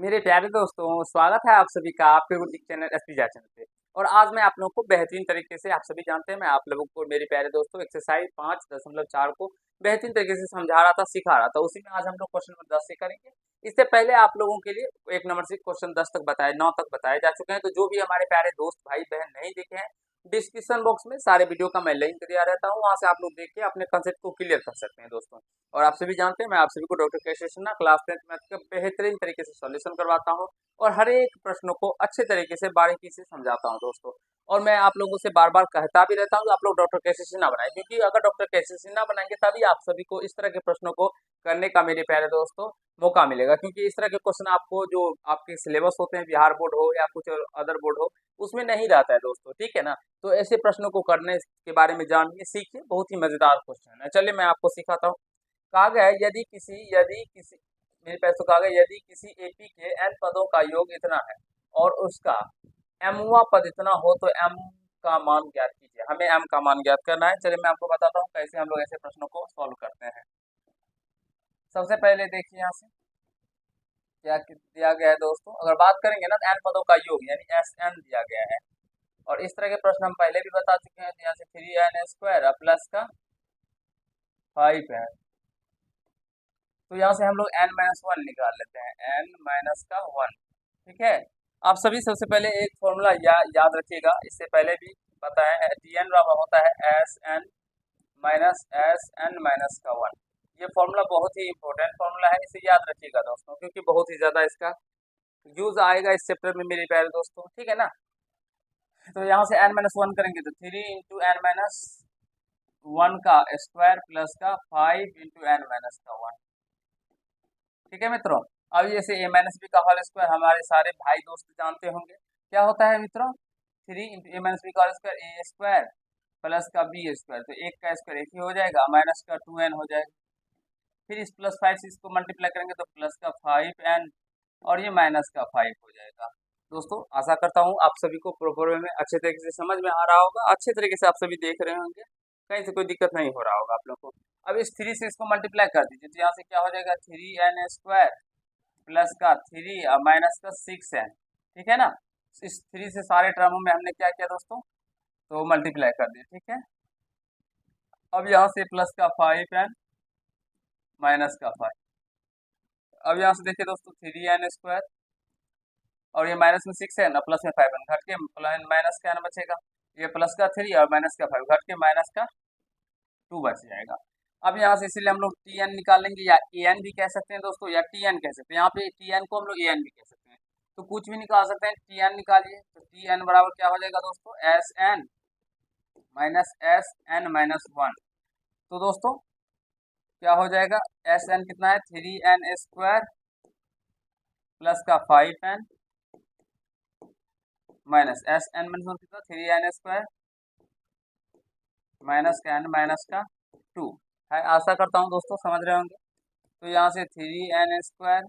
मेरे प्यारे दोस्तों, स्वागत है आप सभी का आपके यूट्यूब चैनल एसपीजा चैनल पे। और आज मैं आप लोगों को बेहतरीन तरीके से, आप सभी जानते हैं, मैं आप लोगों को मेरे प्यारे दोस्तों एक्सरसाइज 5.4 को बेहतरीन तरीके से समझा रहा था, सिखा रहा था। उसी में आज हम लोग क्वेश्चन नंबर 10 से करेंगे। इससे पहले आप लोगों के लिए 1 नंबर से क्वेश्चन 10 तक बताए, 9 तक बताए जा चुके हैं। तो जो भी हमारे प्यारे दोस्त भाई बहन नहीं देखे हैं, डिस्क्रिप्शन बॉक्स में सारे वीडियो का मैं लिंक दिया रहता हूँ, वहां से आप लोग देख के अपने कंसेप्ट को क्लियर कर सकते हैं दोस्तों। और आप सभी जानते हैं, मैं आप सभी को डॉक्टर के सिन्हा क्लास 10th मैथ का बेहतरीन तरीके से सॉल्यूशन करवाता हूँ और हर एक प्रश्नों को अच्छे तरीके से बारीकी से समझाता हूँ दोस्तों। और मैं आप लोगों से बार बार कहता भी रहता हूँ कि आप लोग डॉक्टर कैसे सिन्हा बनाए, क्योंकि अगर डॉक्टर कैसे सिन्हा बनाएंगे तभी आप सभी को इस तरह के प्रश्नों को करने का, मेरे प्यारे दोस्तों, मौका मिलेगा। क्योंकि इस तरह के क्वेश्चन आपको जो आपके सिलेबस होते हैं, बिहार बोर्ड हो या कुछ अदर बोर्ड हो, उसमें नहीं रहता है दोस्तों, ठीक है ना। तो ऐसे प्रश्नों को करने के बारे में जानिए, सीखिए, बहुत ही मजेदार क्वेश्चन है। चलिए मैं आपको सिखाता हूँ। कहा गया है, यदि किसी मेरे पास तो कहा गया, यदि किसी एपी के एन पदों का योग इतना है और उसका एमवा पद इतना हो तो एम का मान ज्ञात कीजिए। हमें एम का मान ज्ञात करना है। चलिए मैं आपको बताता हूँ कैसे हम लोग ऐसे प्रश्नों को सॉल्व करते हैं। सबसे पहले देखिए यहाँ से क्या दिया गया है दोस्तों। अगर बात करेंगे ना, एन पदों का योग यानी एस एन दिया गया है। और इस तरह के प्रश्न हम पहले भी बता चुके हैं। तो यहाँ से 3n² प्लस का 5 है। तो यहाँ से हम लोग n-1 निकाल लेते हैं, n-1, ठीक है। आप सभी सबसे पहले एक फॉर्मूला याद रखिएगा, इससे पहले भी बताएं, Tn बराबर होता है Sn माइनस Sn-1। ये फॉर्मूला बहुत ही इंपॉर्टेंट फॉर्मूला है, इसे याद रखिएगा दोस्तों, क्योंकि बहुत ही ज्यादा इसका यूज आएगा इस चैप्टर में मेरे प्यारे दोस्तों, ठीक है ना। तो यहाँ से n-1 करेंगे तो 3 × n-1 का स्क्वायर प्लस का 5 × n-1, ठीक है मित्रों। अब जैसे a माइनस बी का होल स्क्वायर हमारे सारे भाई दोस्त जानते होंगे क्या होता है मित्रों। 3 × a - b का होल स्क्वायर ए स्क्वायर प्लस का बी स्क्वायर। तो एक का स्क्वायर एक ही हो जाएगा, माइनस का 2n हो जाएगा। फिर इस प्लस 5 से इसको मल्टीप्लाई करेंगे तो प्लस का 5n और ये माइनस का 5 हो जाएगा। दोस्तों आशा करता हूँ आप सभी को प्रॉपर वे में अच्छे तरीके से समझ में आ रहा होगा, अच्छे तरीके से आप सभी देख रहे होंगे, कहीं से कोई दिक्कत नहीं हो रहा होगा आप लोग को। अब इस 3 से इसको मल्टीप्लाई कर दीजिए तो यहाँ से क्या हो जाएगा, 3n² प्लस का 3 और माइनस का 6n, ठीक है ना। इस 3 से सारे टर्मों में हमने क्या किया दोस्तों, तो मल्टीप्लाई कर दिया, ठीक है। अब यहाँ से प्लस का 5n माइनस का 5। अब यहाँ से देखिए दोस्तों, 3n² और ये माइनस में 6n और प्लस में 5n, घट के माइनस का n बचेगा। ये प्लस का 3 और माइनस का 5 घट के माइनस का 2 बच जाएगा। अब यहाँ से इसीलिए हम लोग Tn निकाल लेंगे, या An भी कह सकते हैं दोस्तों, या Tn कह सकते हैं। यहाँ पे Tn को हम लोग An भी कह सकते हैं, तो कुछ भी निकाल सकते हैं। Tn निकालिए तो Tn बराबर क्या हो जाएगा दोस्तों, Sn माइनस Sn-1। तो दोस्तों क्या हो जाएगा, Sn कितना है, 3n² प्लस का 5n माइनस Sn-1 कितना, 3n² माइनस का n माइनस का 2 है। आशा करता हूँ दोस्तों समझ रहे होंगे। तो यहाँ से 3n²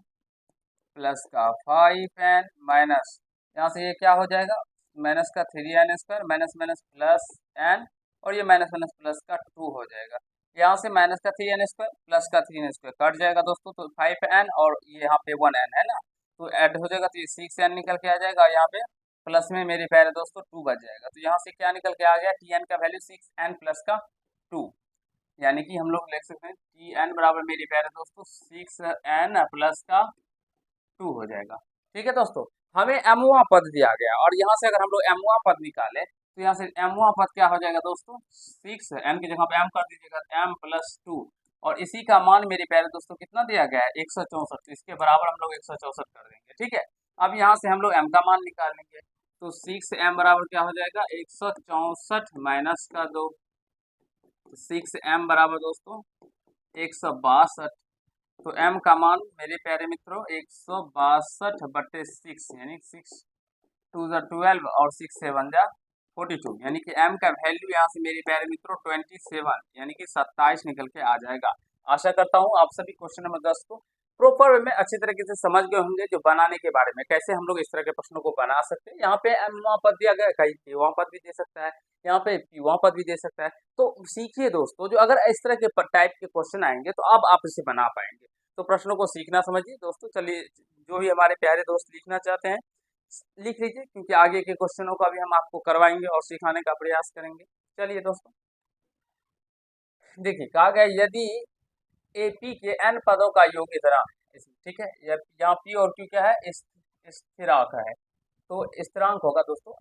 प्लस का 5n माइनस, यहाँ से ये क्या हो जाएगा, माइनस का 3n² minus minus plus n और ये माइनस माइनस प्लस का 2 हो जाएगा। यहाँ से माइनस का 3n² प्लस का 3n² कट जाएगा दोस्तों, तो 5n और ये यहाँ पे 1n है ना, तो ऐड हो जाएगा, तो ये 6n निकल के आ जाएगा। यहाँ पे प्लस में मेरे प्यारे दोस्तों 2 बच जाएगा। तो यहाँ से क्या निकल के आ गया, Tn का वैल्यू 6n प्लस का 2, यानी कि हम लोग लिख सकते हैं Tn बराबर मेरे प्यारे दोस्तों 6n प्लस का 2 हो जाएगा, ठीक है दोस्तों। हमें एमवा पद दिया गया और यहाँ से अगर हम लोग एमवा पद निकालें तो यहाँ से एमवा पद क्या हो जाएगा दोस्तों, 6 n की जगह पे m कर दीजिएगा, m+2। और इसी का मान मेरे प्यारे दोस्तों कितना दिया गया है, 164। तो इसके बराबर हम लोग 164 कर देंगे, ठीक है। अब यहाँ से हम लोग m का मान निकालेंगे तो 6m बराबर क्या हो जाएगा, 164 माइनस का 2। 6m बराबर दोस्तों 162। तो m का मान मेरे प्यारे मित्रों 162/6, यानी 6×2 = 12 और 6×7 = 42, यानी कि m का वैल्यू यहाँ से मेरे प्यारे मित्रों 27 यानी कि 27 निकल के आ जाएगा। आशा करता हूँ आप सभी क्वेश्चन नंबर 10 को प्रॉपर वे में अच्छी तरीके से समझ गए होंगे, जो बनाने के बारे में, कैसे हम लोग इस तरह के प्रश्नों को बना सकते हैं। यहाँ पे m वहाँ पद दिया गया है, कहीं p वहाँ पद भी दे सकता है, यहाँ पे p वहाँ पद भी दे सकता है। तो सीखिए दोस्तों, जो अगर इस तरह के टाइप के क्वेश्चन आएंगे तो अब आप इसे बना पाएंगे। तो प्रश्नों को सीखना समझिए दोस्तों। चलिए, जो भी हमारे प्यारे दोस्त लिखना चाहते हैं लिख लीजिए, क्योंकि आगे के क्वेश्चनों का भी हम आपको करवाएंगे और सिखाने का प्रयास करेंगे। चलिए दोस्तों, देखिए कहा गया यदि एपी के एन पदों का योग इतना है, ठीक है, यहाँ पी और क्यू क्या है, स्थिरांक है, तो स्थिरांक होगा दोस्तों।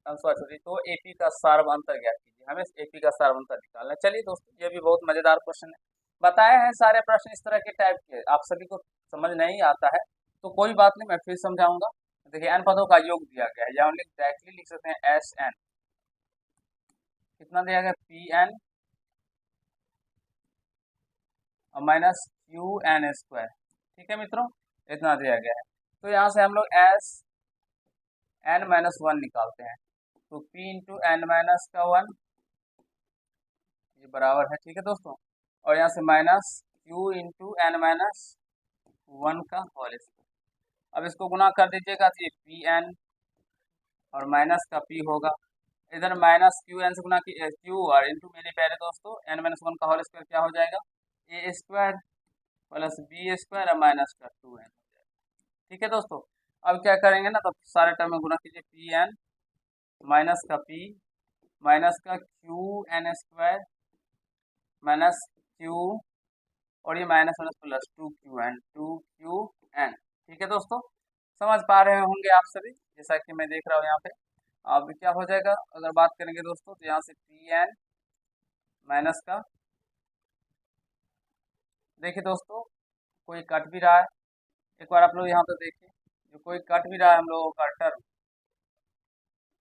सॉरी, तो एपी का सार्वंतर ज्ञात कीजिए, हमें एपी का सार्वंतर निकालना है। चलिए दोस्तों, ये भी बहुत मजेदार क्वेश्चन है। बताए हैं सारे प्रश्न इस तरह के टाइप के, आप सभी को समझ नहीं आता है तो कोई बात नहीं, मैं फिर समझाऊंगा। देखिए एन पदों का योग दिया गया है, या हम डायरेक्टली लिख सकते हैं एस एन, कितना दिया गया, पी एन और माइनस क्यू एन स्क्वायर, ठीक है मित्रों, इतना दिया गया है। तो यहाँ से हम लोग एस एन माइनस वन निकालते हैं, तो पी इंटू एन माइनस का वन, ये बराबर है, ठीक है दोस्तों, और यहाँ से minus Q into N minus one का होल स्क्वायर। अब इसको गुना कर दीजिएगा तो ये पी एन और माइनस का पी होगा, इधर माइनस क्यू एन से गुना की क्यू और इंटू, मेरे प्यारे दोस्तों एन माइनस वन का होल स्क्वायर क्या हो जाएगा, ए स्क्वायर प्लस बी स्क्वायर और माइनस का टू एन हो जाएगा, ठीक है दोस्तों। अब क्या करेंगे ना, तो सारे टर्म में गुना कीजिए, पी एन माइनस का पी माइनस का Q N square minus Q और ये minus minus plus two Q N, ठीक है दोस्तों। समझ पा रहे होंगे आप सभी, जैसा कि मैं देख रहा हूँ यहाँ पे। अब क्या हो जाएगा, अगर बात करेंगे दोस्तों, तो यहाँ से पी एन माइनस का, देखिए दोस्तों कोई कट भी रहा है, एक बार आप लोग यहाँ पे देखिए, जो कोई कट भी रहा है हम लोगों का टर्म,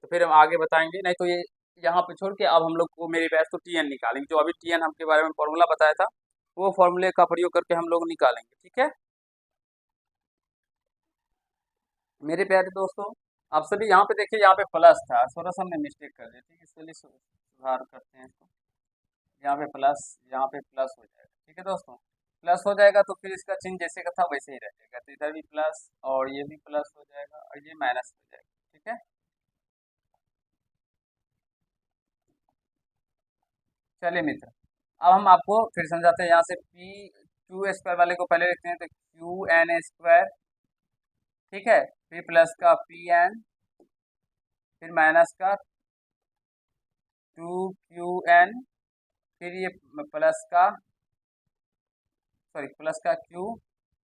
तो फिर हम आगे बताएंगे, नहीं तो ये यहाँ पे छोड़ के अब हम लोग को मेरे पास तो टी एन निकालेंगे, जो अभी टी एन हम के बारे में फॉर्मूला बताया था वो फॉर्मूले का प्रयोग करके हम लोग निकालेंगे, ठीक है मेरे प्यारे दोस्तों। आप सभी यहाँ पे देखिए, यहाँ पे प्लस था, थोड़ा सा हमने मिस्टेक कर दी, ठीक है, इसके लिए सुधार करते हैं इसको, यहाँ पे प्लस हो जाएगा, ठीक है दोस्तों, प्लस हो जाएगा तो फिर इसका चिन्ह जैसे का था वैसे ही रहेगा, तो इधर भी प्लस और ये भी प्लस हो जाएगा और ये माइनस हो जाएगा, ठीक है। चलिए मित्र, अब हम आपको फिर समझाते हैं, यहाँ से पी क्यू स्क्वायर वाले को पहले लिखते हैं, तो क्यू एन स्क्वायर, ठीक है, फिर प्लस का पी एन, फिर माइनस का टू क्यू एन, फिर ये प्लस का, सॉरी प्लस का क्यू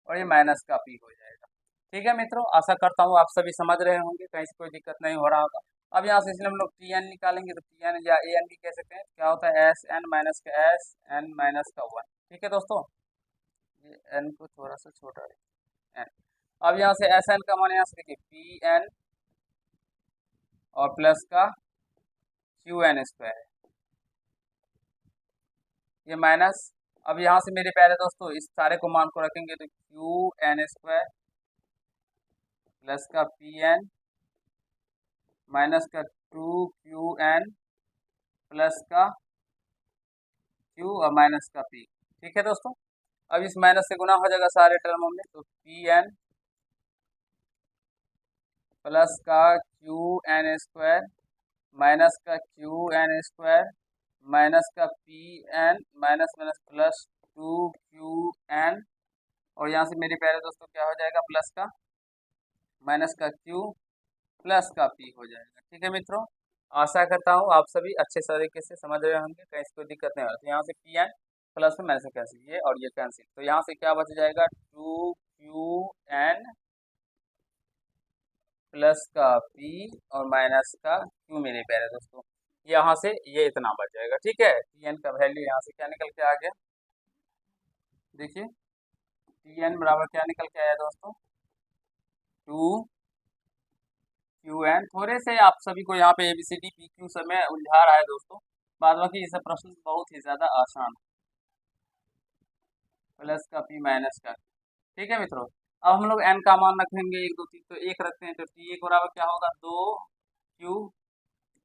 और ये माइनस का पी हो जाएगा, ठीक है मित्रों। आशा करता हूँ आप सभी समझ रहे होंगे, कहीं से कोई दिक्कत नहीं हो रहा होगा। अब यहाँ से इसलिए हम लोग टी एन निकालेंगे, तो टी एन या ए एन भी कह सकते हैं, क्या होता है एस एन माइनस का एस एन माइनस का वन, ठीक है दोस्तों, ये एन को थोड़ा सा छोटा है एन। अब यहाँ से एस एन का मान यहाँ से देखिए पी एन और प्लस का क्यू एन स्क्वायर, ये माइनस, अब यहाँ से मेरे प्यारे दोस्तों इस सारे को मान को रखेंगे, तो क्यू एन स्क्वायर प्लस का पी एन माइनस का टू क्यू एन प्लस का क्यू और माइनस का पी, ठीक है दोस्तों। अब इस माइनस से गुना हो जाएगा सारे टर्मों में, तो पी एन प्लस का क्यू एन स्क्वायर माइनस का क्यू एन स्क्वायर माइनस का P N minus minus plus two Q N, और यहाँ से मेरे प्यारे दोस्तों क्या हो जाएगा, प्लस का माइनस का क्यू प्लस का पी हो जाएगा, ठीक है मित्रों। आशा करता हूँ आप सभी अच्छे तरीके से समझ रहे होंगे, कहीं से कोई दिक्कत नहीं होती। यहाँ से पी एन प्लस में माइनस कैंसिल, ये और ये कैंसिल, तो यहाँ से क्या बच जाएगा, टू क्यू एन प्लस का पी और माइनस का क्यू, मेरे प्यारे दोस्तों यहाँ से ये इतना बच जाएगा, ठीक है। टी एन का वैल्यू यहाँ से क्या निकल के आ गया, देखिए टी एन बराबर क्या निकल के आया दोस्तों, टू क्यू एन। थोड़े से आप सभी को यहाँ पे एबीसीडी पी क्यू समय उलझा रहा है दोस्तों, बाद बाकी ये सब प्रश्न बहुत ही ज्यादा आसान, प्लस का पी माइनस का, ठीक है मित्रों। अब हम लोग एन का मान रखेंगे, एक दो तीन, तो एक रखते हैं, तो टी एक बराबर क्या होगा, दो क्यू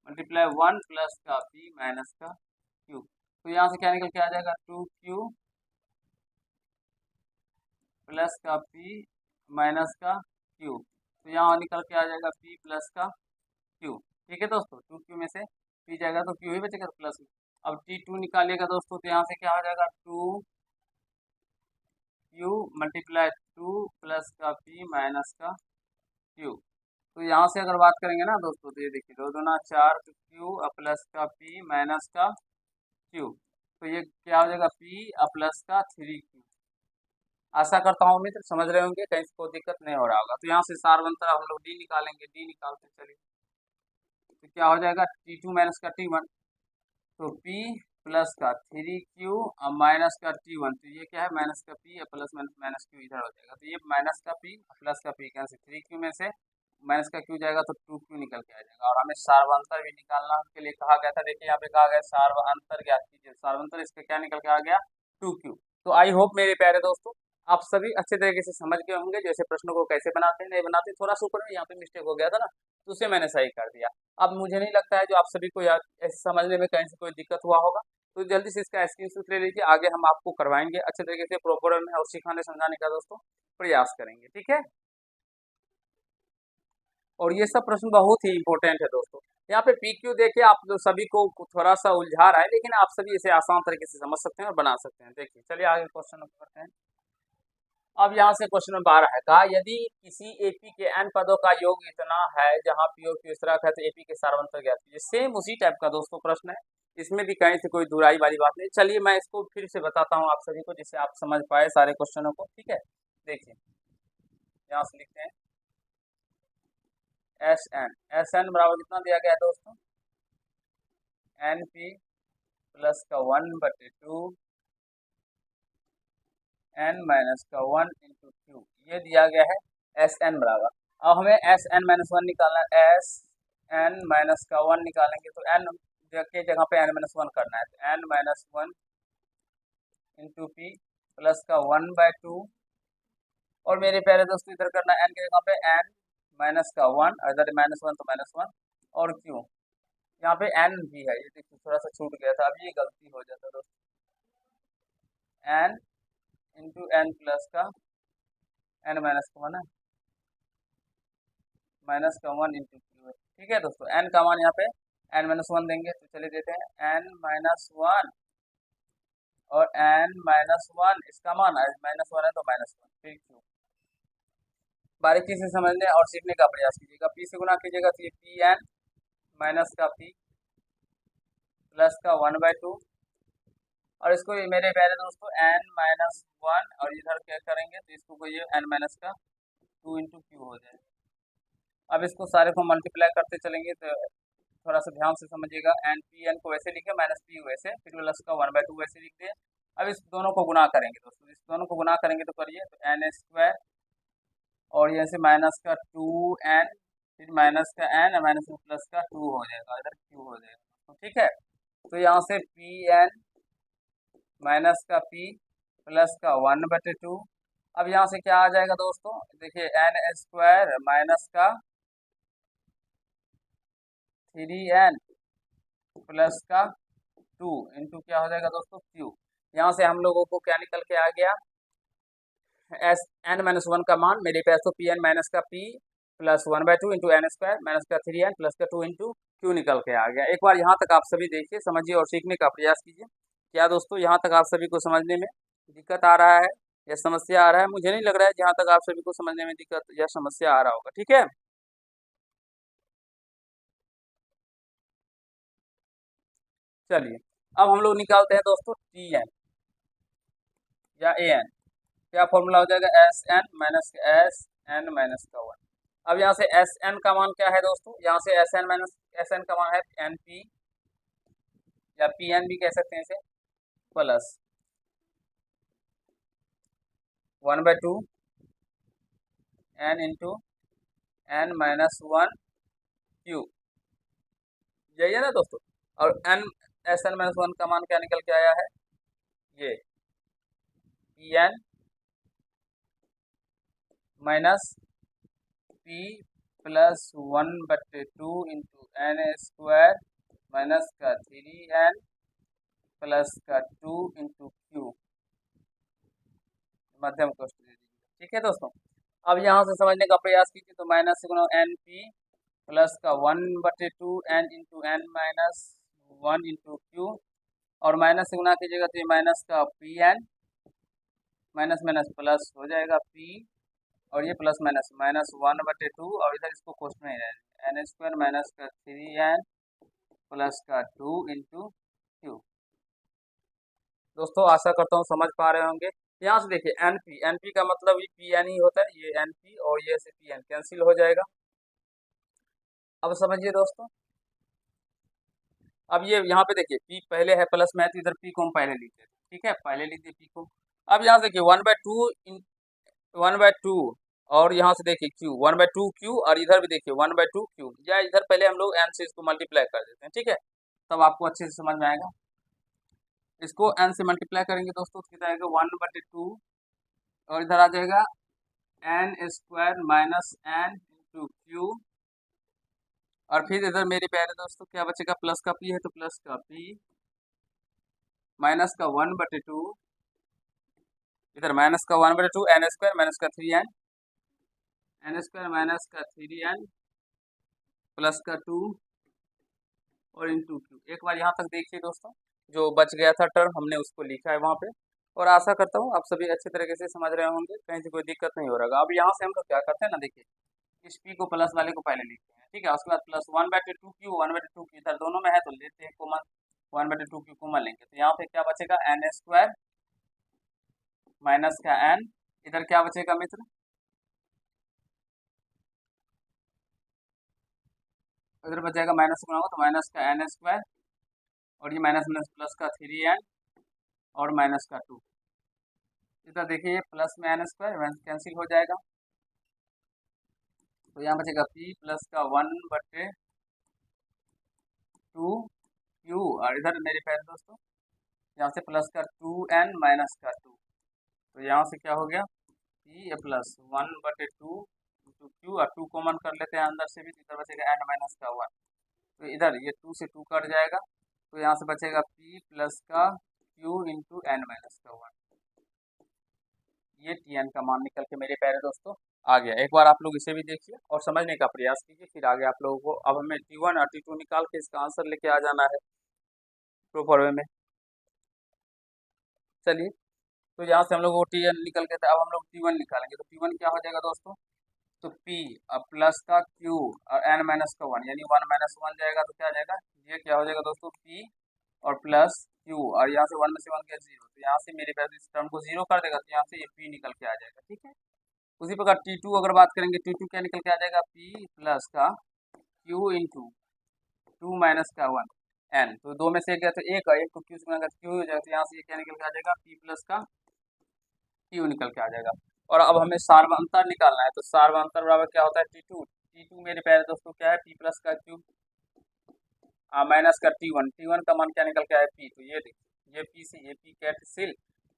मल्टीप्लाई वन प्लस का पी माइनस का क्यू, तो यहाँ से क्या निकल के आ जाएगा, टू क्यू प्लस का पी माइनस का क्यू, तो यहाँ निकल के आ जाएगा पी प्लस का क्यू, ठीक है दोस्तों। टू क्यू में से पी जाएगा तो क्यू ही बचेगा प्लस में। अब टी टू निकालिएगा दोस्तों, तो यहाँ से क्या हो जाएगा, two Q multiply two plus का पी माइनस का क्यू। तो यहाँ से अगर बात करेंगे ना दोस्तों, तो ये देखिए 2 दूना 4 क्यू प्लस का पी माइनस का क्यू। तो ये क्या हो जाएगा, पी प्लस का 3 क्यू। आशा करता हूँ मित्र समझ रहे होंगे, कहीं से कोई दिक्कत नहीं हो रहा होगा। तो यहाँ से सार बनता है, हम लोग डी निकालेंगे, डी निकालते चलिए। तो क्या हो जाएगा, T2 माइनस का T1। तो P प्लस का 3Q माइनस का T1। तो ये क्या है, माइनस का P plus minus minus Q इधर हो जाएगा। तो ये माइनस का P प्लस का P कैंसिल, 3Q में से माइनस का Q जाएगा तो 2Q निकल के आ जाएगा। और हमें सार्वंतर भी निकालना के लिए कहा गया था। देखिए यहाँ पे कहा गया सार्वंतर ज्ञात कीजिए, सार्वंतर इसका क्या निकल के आ गया, 2Q। तो आई होप मेरे प्यारे दोस्तों आप सभी अच्छे तरीके से समझ गए होंगे, जैसे प्रश्नों को कैसे बनाते हैं, नहीं बनाते। थोड़ा सा ऊपर में यहाँ पे मिस्टेक हो गया था ना, तो उसे मैंने सही कर दिया। अब मुझे नहीं लगता है जो आप सभी को याद समझने में कहीं से कोई दिक्कत हुआ होगा। तो जल्दी से इसका स्क्रीनशॉट ले लीजिए, आगे हम आपको करवाएंगे अच्छे तरीके से प्रॉपर में, और सिखाने समझाने का दोस्तों प्रयास करेंगे, ठीक है। और ये सब प्रश्न बहुत ही इंपॉर्टेंट है दोस्तों। यहाँ पे PQ देखिए, आप लोग सभी को थोड़ा सा उलझा रहा है, लेकिन आप सभी इसे आसान तरीके से समझ सकते हैं और बना सकते हैं। देखिए चलिए आगे क्वेश्चन करते हैं। अब यहाँ से क्वेश्चन नंबर 12 है, कहा यदि किसी AP के n पदों का योग इतना है जहाँ P और Q इस तरह है, तो AP के सार्वंतर ज्ञात कीजिए। सेम उसी टाइप का दोस्तों प्रश्न है, इसमें भी कहीं से कोई दुराई वाली बात नहीं। चलिए मैं इसको फिर से बताता हूँ आप सभी को, जिससे आप समझ पाए सारे क्वेश्चनों को, ठीक है। देखिए यहाँ से लिखते हैं SN बराबर कितना दिया गया है दोस्तों, NP प्लस का 1/2 n माइनस का 1 इंटू क्यू, ये दिया गया है SN बराबर। अब हमें SN-1 निकालना है, SN-1 निकालेंगे तो n के जगह पे n-1 करना है, तो n-1 इंटू पी प्लस का 1/2। और मेरे प्यारे दोस्तों इधर करना है n की जगह पे n माइनस का 1, इधर -1 तो -1, और क्यू यहाँ पे n भी है, ये देखिए थोड़ा सा छूट गया था, अभी ये गलती हो जाता दोस्तों, n इंटू n प्लस का n-1 है, माइनस का 1 इंटू क्यू है, ठीक है दोस्तों। n का मान यहाँ पे n-1 देंगे, तो चलिए देते हैं n-1 और n-1, इसका मान -1 है तो -1, फिर क्यू। बारीकी से समझने और सीखने का प्रयास कीजिएगा। p से गुना कीजिएगा तो ये Pn माइनस का p प्लस का 1/2, और इसको ये मेरे प्यारे दोस्तों n-1, और इधर क्या करेंगे तो इसको ये n-2 इंटू क्यू हो जाए। अब इसको सारे को मल्टीप्लाई करते चलेंगे, तो थोड़ा सा ध्यान से समझिएगा। Pn को वैसे लिखे, -p वैसे, फिर प्लस का 1/2 वैसे लिख दिए। अब इस दोनों को गुना करेंगे दोस्तों, इस दोनों को गुना करेंगे तो करिए, तो n² और यहाँ से माइनस का 2n, फिर माइनस का n माइनस में प्लस का 2 हो जाएगा, इधर q हो जाएगा, तो ठीक है। तो यहाँ से Pn माइनस का p प्लस का 1/2। अब यहाँ से क्या आ जाएगा दोस्तों, देखिए n² माइनस का 3n प्लस का 2 इंटू क्या हो जाएगा दोस्तों, q। यहाँ से हम लोगों को क्या निकल के आ गया, n-1 का मान मेरे पास तो Pn माइनस का p plus 1/2 into n² minus का 3n प्लस का 2 इंटू क्यू निकल के आ गया। एक बार यहाँ तक आप सभी देखिए, समझिए और सीखने का प्रयास कीजिए। क्या दोस्तों यहाँ तक आप सभी को समझने में दिक्कत आ रहा है या समस्या आ रहा है? मुझे नहीं लग रहा है जहाँ तक आप सभी को समझने में दिक्कत या समस्या आ रहा होगा, ठीक है। चलिए अब हम लोग निकालते हैं दोस्तों Tn या An। क्या फॉर्मूला हो जाएगा, Sn-1। अब यहाँ से Sn का मान क्या है दोस्तों, यहाँ से Sn का मान है Np या Pn भी कह सकते हैं इसे, plus 1/2 n into n-1 Q, यही है ना दोस्तों। और Sn-1 का मान क्या निकल के आया है, ये Pn minus p plus 1/2 into n² minus का 3n प्लस का 2 इंटू क्यू, मध्यम कोष्ठ दे दीजिए, ठीक है दोस्तों। अब यहाँ से समझने का प्रयास कीजिए, तो माइनस से गुना NP प्लस का 1/2 n into n-1 into Q, और माइनस से गुना कीजिएगा तो ये माइनस का Pn माइनस माइनस प्लस हो जाएगा पी, और ये प्लस माइनस माइनस 1/2, और इधर इसको क्वेश्चन में एन स्क्वायर माइनस का 3n प्लस का 2 इंटू क्यू। दोस्तों आशा करता हूँ समझ पा रहे होंगे। यहाँ से देखिए एनपी, एनपी का मतलब ये पी एन ही होता है, ये एनपी और ये से पी एन कैंसिल हो जाएगा। अब समझिए दोस्तों, अब ये यहाँ पे देखिए पी पहले है प्लस में है, तो इधर पी को हम पहले लिखते थे, ठीक है, पहले लिखिए पी को। अब यहाँ से देखिए 1/2 और यहाँ से देखिए क्यू 1/2 क्यू, और इधर भी देखिए 1/2 क्यू, या इधर पहले हम लोग एन से इसको मल्टीप्लाई कर देते हैं, ठीक है, तब आपको अच्छे से समझ में आएगा। इसको एन से मल्टीप्लाई करेंगे दोस्तों, तो कितना आएगा 1/2, और इधर आ जाएगा N square minus N into Q, और फिर इधर मेरे प्यारे दोस्तों क्या बचेगा, प्लस का पी है तो प्लस का पी माइनस का 1/2, इधर माइनस का 1/2 एन स्क्वायर माइनस का 3n, एन स्क्वायर माइनस का 3n प्लस का 2 और इंटू क्यू। एक बार यहाँ तक देखिए दोस्तों, जो बच गया था टर्म हमने उसको लिखा है वहाँ पे, और आशा करता हूँ आप सभी अच्छे तरीके से समझ रहे होंगे, कहीं से कोई दिक्कत नहीं हो रहा। अब यहाँ से हम लोग क्या करते हैं ना, देखिए इस पी को प्लस वाले को पहले लिखते हैं, ठीक है, उसके बाद प्लस 1/2 क्यू 1/2 क्यू, इधर दोनों में है तो लेते हैं कॉमन, 1/2 क्यू कॉमन लेंगे, तो यहाँ पे क्या बचेगा एन स्क्वायर माइनस का एन, इधर क्या बचेगा मित्र, इधर बच जाएगा माइनस गुना होगा तो माइनस का एन स्क्वायर, और ये माइनस माइनस प्लस का 3n और माइनस का 2, इधर देखिए प्लस में एन स्क्वायर कैंसिल हो जाएगा, तो यहाँ बचेगा पी प्लस का 1/2 क्यू, और इधर मेरे प्यारे दोस्तों यहाँ से प्लस का 2n माइनस का 2, तो यहाँ से क्या हो गया पी प्लस 1/2 इंटू क्यू, और 2 कॉमन कर लेते हैं अंदर से भी, तो इधर बचेगा n माइनस का 1, तो इधर ये 2 से 2 कट जाएगा, तो यहाँ से बचेगा p प्लस का q इंटू एन माइनस का 1, ये tn का मान निकल के मेरे प्यारे दोस्तों आ गया। एक बार आप लोग इसे भी देखिए और समझने का प्रयास कीजिए, फिर आगे आप लोगों को, अब हमें t1 और t2 निकाल के इसका आंसर लेके आ जाना है प्रॉपर वे में। चलिए, तो यहाँ से हम लोग को tn निकल के था, अब हम लोग t1 निकालेंगे, तो t1 क्या हो जाएगा दोस्तों, तो p अब प्लस का q और n माइनस का 1, यानी 1 माइनस 1 जाएगा, तो क्या आ जाएगा, ये क्या हो जाएगा दोस्तों p और प्लस q, और यहाँ से 1 में से 1 गया 0, तो यहाँ से मेरे पास इस टर्म को 0 कर देगा, तो यहाँ से ये p निकल के आ जाएगा, ठीक है। उसी प्रकार t2 अगर बात करेंगे, t2 क्या निकल के आ जाएगा, p प्लस का q इंटू 2 माइनस का 1 n, तो 2 में से एक गया तो एक को q से गुणा कर q हो जाएगा, तो यहाँ से ये क्या निकल के आ जाएगा p प्लस का q निकल के आ जाएगा। और अब हमें सार्वंतर निकालना है, तो सार्वंतर बराबर क्या होता है t2 मेरे प्यारे दोस्तों क्या है p प्लस का q माइनस का t1 का मान क्या निकल के आया p, तो ये देखिए ये p से ये p कैंसिल,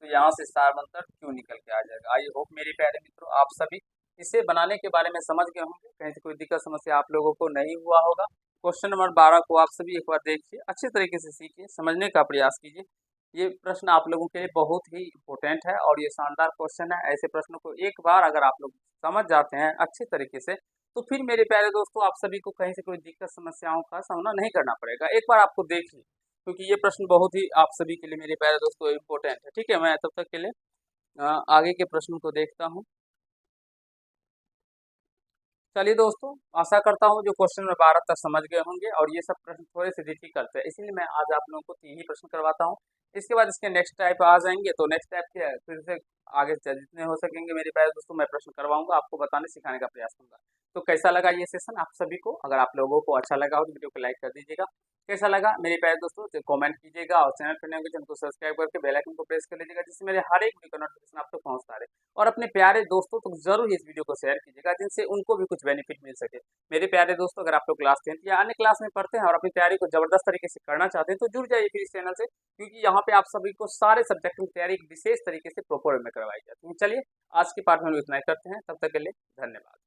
तो यहाँ से सार्वंतर q निकल के आ जाएगा। आई होप मेरे प्यारे मित्रों आप सभी इसे बनाने के बारे में समझ गए होंगे, कहीं से कोई दिक्कत समस्या आप लोगों को नहीं हुआ होगा। क्वेश्चन नंबर 12 को आप सभी एक बार देखिए, अच्छे तरीके से सीखिए, समझने का प्रयास कीजिए। ये प्रश्न आप लोगों के लिए बहुत ही इम्पोर्टेंट है और ये शानदार क्वेश्चन है। ऐसे प्रश्नों को एक बार अगर आप लोग समझ जाते हैं अच्छे तरीके से, तो फिर मेरे प्यारे दोस्तों आप सभी को कहीं से कोई दिक्कत समस्याओं का सामना नहीं करना पड़ेगा। एक बार आपको देखिए, क्योंकि ये प्रश्न बहुत ही आप सभी के लिए मेरे प्यारे दोस्तों इम्पोर्टेंट है, ठीक है। मैं तब तक के लिए आगे के प्रश्न को देखता हूँ। चलिए दोस्तों, आशा करता हूँ जो क्वेश्चन में 12 तक समझ गए होंगे, और ये सब प्रश्न थोड़े से डिफिकल्ट है, इसीलिए मैं आज आप लोगों को 3 ही प्रश्न करवाता हूँ। इसके बाद इसके नेक्स्ट टाइप आ जाएंगे, तो नेक्स्ट टाइप के फिर से आगे जितने हो सकेंगे मेरे प्यारे दोस्तों मैं प्रश्न करवाऊंगा, आपको बताने सिखाने का प्रयास करूंगा। तो कैसा लगा ये सेशन आप सभी को, अगर आप लोगों को अच्छा लगा हो तो वीडियो को लाइक कर दीजिएगा। कैसा लगा मेरे प्यारे दोस्तों तो कमेंट कीजिएगा, और चैनल पर नए हो चैनल को सब्सक्राइब करके बेल आइकन को प्रेस कर लीजिएगा, जिससे मेरे हर एक वीडियो का नोटिफिकेशन आप तक पहुंचता रहे। और अपने प्यारे दोस्तों तक जरूर इस वीडियो को शेयर कीजिएगा, जिनसे उनको भी कुछ बेनिफिट मिल सके। मेरे प्यारे दोस्तों, अगर आप लोग क्लास 10th या अन्य क्लास में पढ़ते हैं और अपनी तैयारी को जबरदस्त तरीके से करना चाहते हैं, तो जुड़ जाइए फिर इस चैनल से, क्योंकि यहाँ पे आप सभी को सारे सब्जेक्ट की तैयारी एक विशेष तरीके से प्रॉपर में करवाई जाती है। चलिए, आज के पार्ट में हम इतना ही करते हैं, तब तक के लिए धन्यवाद।